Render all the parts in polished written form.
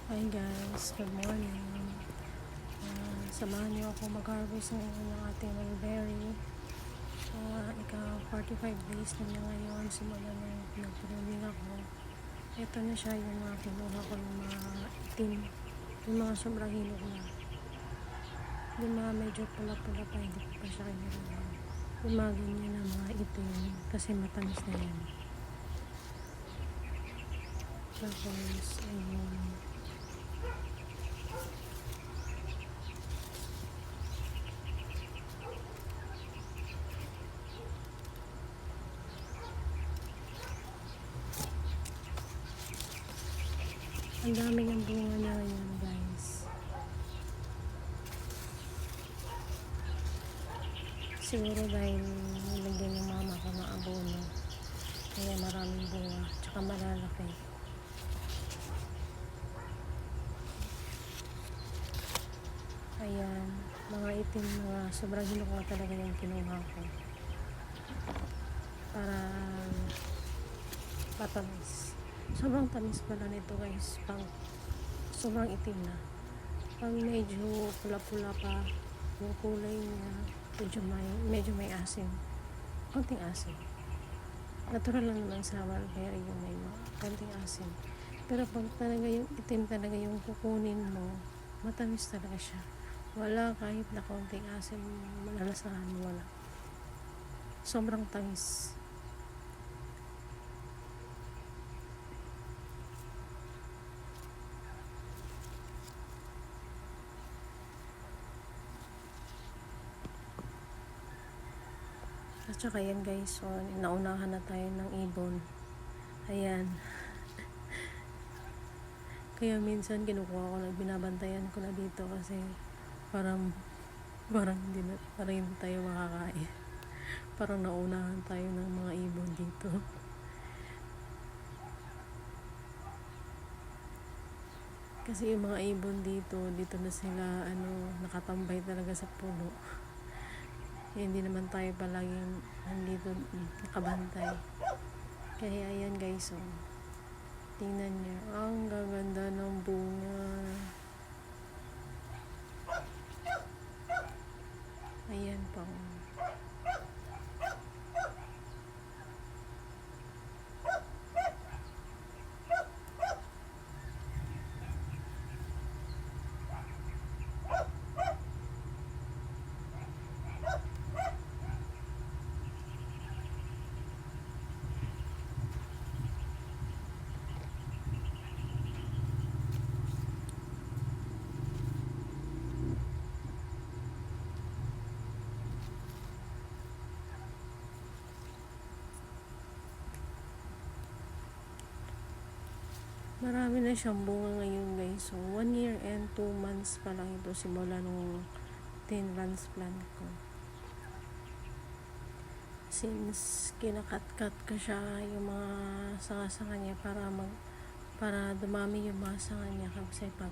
Hi guys, good morning. Samahan niyo ako mag-harvest ngayon ng ating mulberry. Ika 45 days na niya ngayon, simula na nag-pruning ako. Ito na siya yung mga kinuha ko ng mga itim, yung mga sobrang hinog na. Yung mga medyo pula-pula pa, hindi ko pa siya kinuha. Yung mga ganyan na mga itim, kasi matamis na yan. Tapos, ayun. Ang dami ng bunga na ngayon guys. Siguro dahil nilagyan ng mama ko ng abono, kaya maraming bunga, tsaka malalaki. Ayan, mga itim, mga sobrang hinog na talaga yung kinuha ko para matamis. Sobrang tamis pala nito guys, pag sobrang itim na. Pag medyo pula-pula pa yung kulay niya, medyo may asim, konting asim. Natural lang naman sa mulberry yung may konting asim. Pero pag talaga yung itim talaga yung kukunin mo, matamis talaga siya. Wala kahit na konting asim, malalasahan mo, wala. Sobrang tamis. At saka yan guys, so, naunahan na tayo ng ibon. Ayan. Kaya minsan kinukuha ko na, binabantayan ko na dito kasi parang hindi tayo makakain. Parang naunahan tayo ng mga ibon dito. Kasi yung mga ibon dito na sila nakatambay talaga sa puno. Hindi naman tayo palaging nandito nakabantay. Kaya ayan guys, oh. Tingnan niyo, ang gaganda ng bunga. Ayan pa. Marami na siyang bunga ngayon guys. So 1 year and 2 months pa lang ito simula nung transplant ko. Since kinakat-kat ko siya yung mga sanga-sanga niya para dumami yung mga sanga niya, kasi pag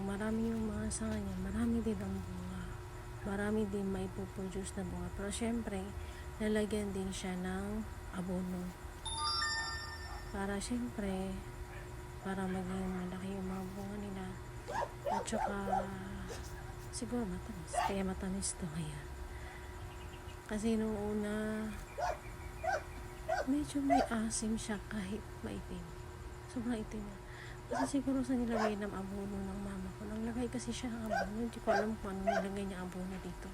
marami yung mga sanga niya, marami din ang bunga, marami din maipoproduce na bunga. Pero syempre lalagyan din siya ng abono para syempre maging malaki yung mga bunga nila, at saka siguro matamis, kaya matamis to. Kaya kasi nung una medyo may asim siya kahit maitim, sobrang itim na. Kasi siguro sa nilagay ng abono ng mama ko, naglagay kasi siya ng abono, hindi ko alam kung ano nilagay niya abono dito.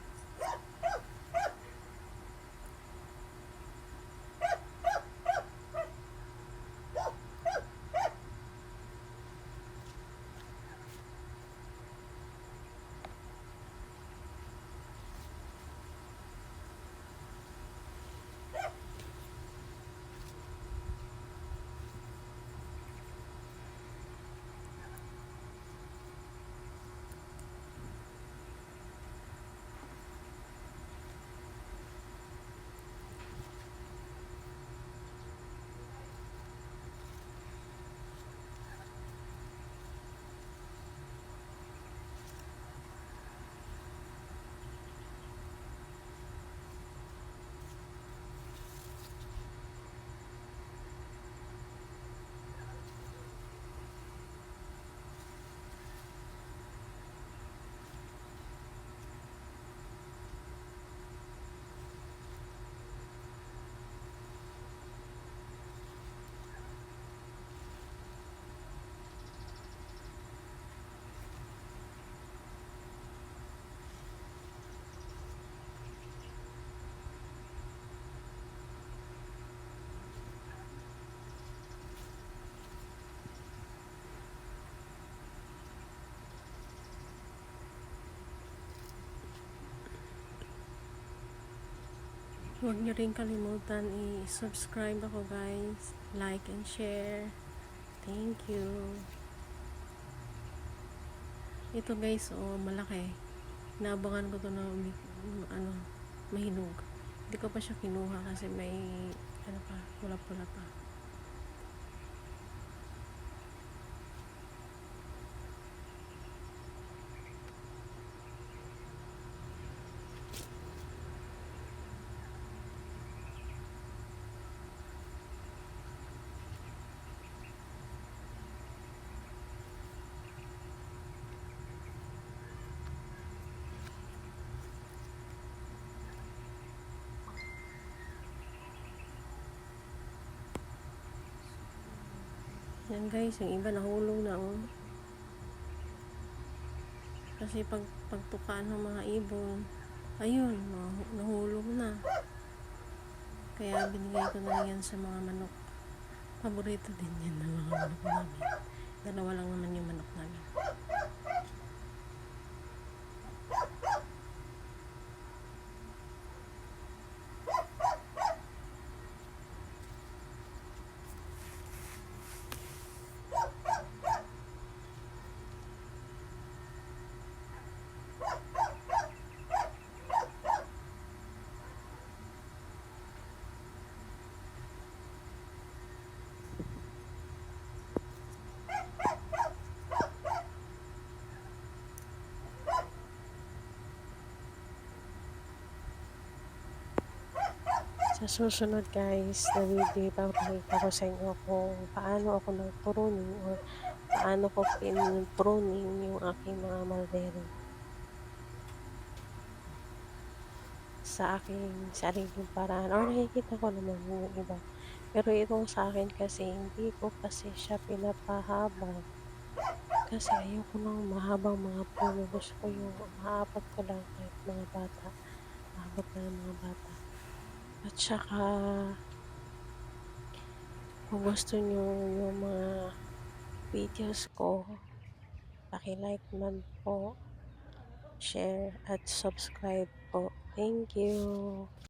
Huwag nyo rin kalimutan i-subscribe ako guys, like and share. Thank you. Ito guys, malaki. Naabangan ko to na mahinog. Hindi ko pa siya kinuha kasi may pula-pula pa. Yan guys, yung iba nahulog na kasi pagtukaan ng mga ibon, ayun, nahulog na. Kaya binigay ko na yan sa mga manok. Paborito din yan ng mga manok namin. Dalawa lang naman yung manok namin. Sa susunod guys na video, ipapakita ko sa inyo kung paano ako nag-pruning or paano ko pin-pruning yung aking mga mulberry sa aking sariling paraan, or nakikita ko naman yung iba. Pero itong sa akin kasi hindi ko kasi siya pinapahaba kasi ayoko ng mahabang mga puno. Gusto ko yung maaabot ko lang kahit mga bata, maabot na ng mga bata. At saka kung gusto nyo yung mga videos ko, paki-like man po, share at subscribe po. Thank you.